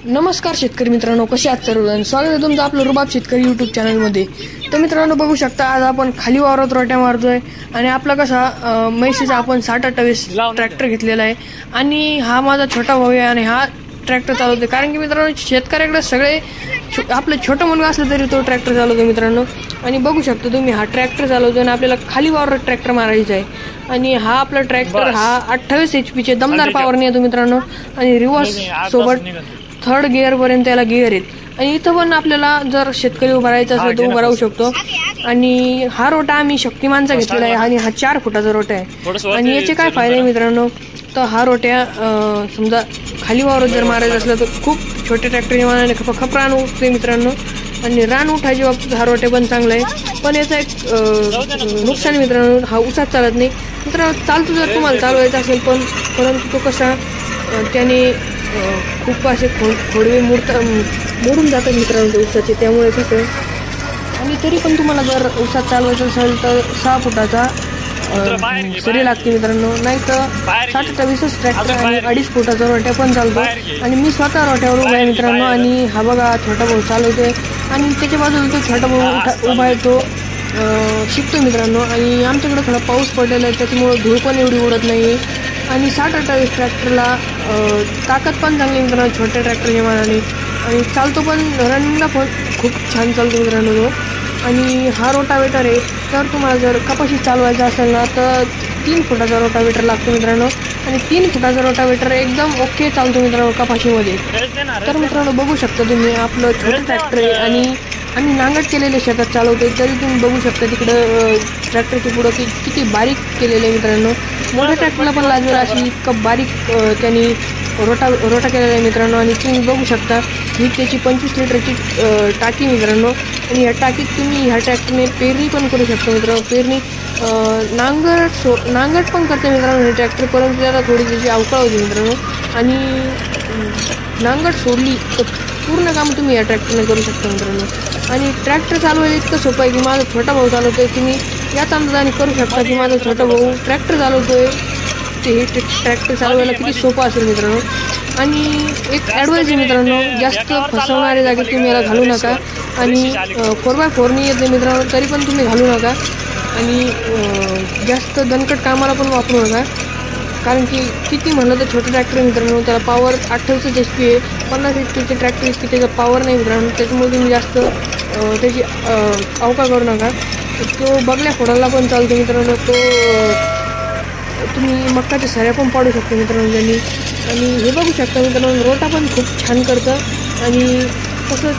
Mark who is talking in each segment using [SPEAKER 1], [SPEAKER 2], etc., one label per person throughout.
[SPEAKER 1] नमस्कार शेतकरी मित्रांनो, कसे आहात सर्वजण? स्वागत आहे तुमचं आपलं रुबाब शेतकरी यूट्यूब चॅनलमध्ये. तर मित्रांनो, बघू शकता आज आपण खाली वावरात रोट्या मारतोय आणि आपला कसा म्हैसीचा आपण 6028 ट्रॅक्टर घेतलेला आहे आणि हा माझा छोटा भाऊ आहे आणि हा ट्रॅक्टर चालवतोय. कारण की मित्रांनो, शेतकऱ्याकडे सगळे आपलं छोटं मुलगा असलं तरी तो ट्रॅक्टर चालवतो मित्रांनो. आणि बघू शकता तुम्ही, हा ट्रॅक्टर चालवतो आणि आपल्याला खाली वावरात ट्रॅक्टर मारायचा आहे. आणि हा आपला ट्रॅक्टर हा 28 HP दमदार पॉवरने येतो मित्रांनो. आणि रिव्हर्स सोबत 3rd गिअर पर्यंत त्याला गिअर आहेत. आणि इथं पण आपल्याला जर शेतकरी उभा राहायचा असेल तर उभा राहू शकतो. आणि हा रोटा आम्ही शक्तिमानचा घेतलेला आहे आणि हा 4 फुटाचा रोटा आहे. आणि याचे काय फायदे आहे मित्रांनो, तर हा रोट्या समजा खाली वावरात जर मारायचं असलं तर खूप छोटे ट्रॅक्टरच्या मानाने खप रान उठते मित्रांनो. आणि रान उठायच्या बाबतीत हा रोटे पण चांगला आहे. पण याचा एक नुकसान मित्रांनो, हा उसात चालत नाही मित्रांनो. चालतो जर तुम्हाला चालवायचा असेल परंतु तो कसा त्याने खूप असे खोडवे मोडून जातात मित्रांनो ते उसाचे. त्यामुळे कसं आणि तरी पण तुम्हाला जर उसात चालवायचं असेल तर 6 फुटाचा सरी लागते मित्रांनो. नाही तर 6028 ट्रॅक्टर आणि 2.5 फुटाचा रोट्या पण चालतो. आणि मी स्वतः रोट्यावर उभा आहे मित्रांनो. आणि हा बघा छोटा भाऊ चालवतोय आणि त्याच्या बाजूला तो छोटा भाऊ उभा आहे, तो शिकतो मित्रांनो. आणि आमच्याकडे थोडा पाऊस पडलेला आहे त्याच्यामुळे धूळ पण एवढी उडत नाही. आणि 6028 ट्रॅक्टरला ताकद पण चांगली मित्रांनो छोट्या ट्रॅक्टरच्या मानाने. आणि चालतो पण रनिंगला पण खूप छान चालतो मित्रांनो तो. आणि हा रोटावेटर आहे, तर तुम्हाला जर कपाशी चालवायचा असेल ना तर 3 फुटाचा रोटावेटर लागतो मित्रांनो. आणि 3 फुटाचा रोटावेटर एकदम ओके चालतो मित्रांनो कपाशीमध्ये. तर मित्रांनो बघू शकता तुम्ही, आपलं छोटं ट्रॅक्टर आहे आणि आम्ही नांगट केलेले शेतात चालवतोय. तरी तुम्ही बघू शकता तिकडं ट्रॅक्टरच्या पुढं किती बारीक केलेलं आहे मित्रांनो. मोठ्या ट्रॅक्टरला पण लागेल अशी इतकं बारीक त्यांनी रोटा केलेला आहे मित्रांनो. आणि तुम्ही बघू शकता ही त्याची 25 लिटरची टाकी मित्रांनो. आणि या टाकीत तुम्ही ह्या ट्रॅक्टरने पेरणी पण करू शकता मित्रांनो. पेरणी नांगट पण करते मित्रांनो हे ट्रॅक्टर, परंतु त्याला थोडी त्याची अवकाळ होती मित्रांनो. आणि नांगट सोडली तर पूर्ण काम तुम्ही या ट्रॅक्टरने करू शकता मित्रांनो. आणि ट्रॅक्टर चालवायला इतकं सोपं आहे की माझा छोटा भाऊ चालवतोय. तुम्ही याच अंदाजाने करू शकता की माझा छोटा भाऊ ट्रॅक्टर चालवतोय ते हे ट्रॅक्टर चालवायला किती सोपं असेल मित्रांनो. आणि एक ॲडवाईस आहे मित्रांनो, जास्त फसवणाऱ्या जागी तुम्ही याला घालू नका. आणि 4x4 नाही येते मित्रांनो तरी पण तुम्ही घालू नका. आणि जास्त दणकट कामाला पण वापरू नका. कारण की किती म्हणलं तर छोटं ट्रॅक्टर मित्रांनो, त्याला पॉवर 28 HP आहे. 50 HP ट्रॅक्टर इतकी त्याचा पॉवर नाही मित्रांनो. त्याच्यामुळे तुम्ही जास्त त्याची अवकाळ करू नका. तो बगल्या फोडायला पण चालतो मित्रांनो. तो तुम्ही मक्काच्या सऱ्या पण पाडू शकता मित्रांनो त्यांनी. आणि हे बघू शकता मित्रांनो, रोटा पण खूप छान करतं आणि तसंच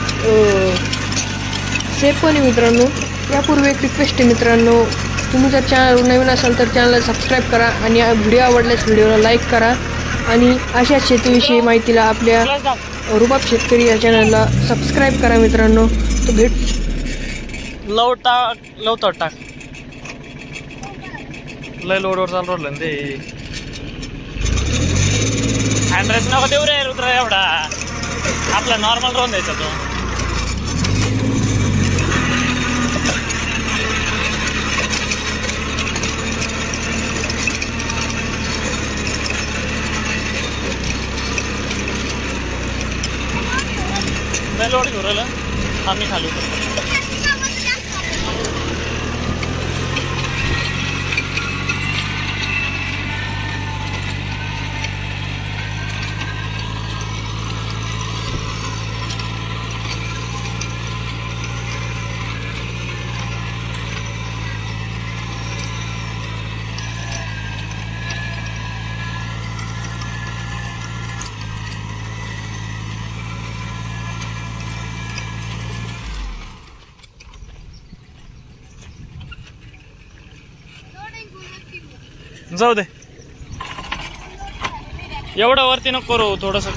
[SPEAKER 1] सेफ पण आहे मित्रांनो. यापूर्वी एक रिक्वेस्ट आहे मित्रांनो, तुम्ही जर चॅनल नवीन असाल तर चॅनलला सबस्क्राईब करा आणि व्हिडिओ आवडल्यास व्हिडिओला लाईक करा. आणि अशा शेतीविषयी माहितीला आपल्या रुबाब शेतकरी या चॅनलला सबस्क्राईब करा मित्रांनो. तो
[SPEAKER 2] लवकर टाक लय लोडवर चालू राहिलं ते. हँड्रेस नको देऊ रे रुद्र, एवढा आपला नॉर्मल राहून द्यायचा तो. लय लोड घेऊ राहिलं आम्ही खाली उतरतो. जाऊ दे, एवढं वरती नको करू, थोडस.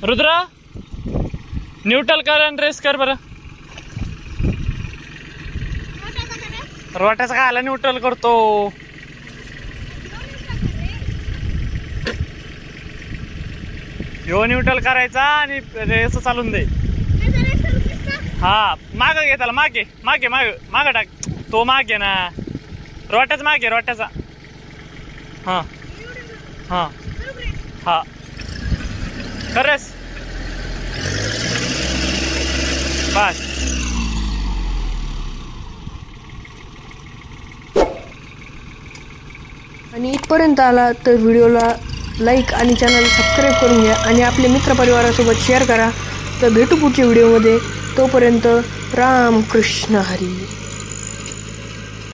[SPEAKER 2] रुद्र न्यूट्रल कर आणि रेस कर बरं. रोट्याचा खायला न्यूट्रल करतो. ह्यो न्यूट्रल करायचा आणि रेस चालून दे. हा माग घे त्याला, मागे मागे माग माग टाक. तो मागे ना, रोट्याचा मागे, रोट्याचा. हा हा हा खरंच बस.
[SPEAKER 1] आणि इथपर्यंत आला तर व्हिडिओला लाईक आणि चॅनल सबस्क्राईब करून घ्या आणि आपल्या मित्रपरिवारासोबत शेअर करा. तर भेटू पुढच्या व्हिडिओमध्ये. तोपर्यंत राम कृष्ण हरी.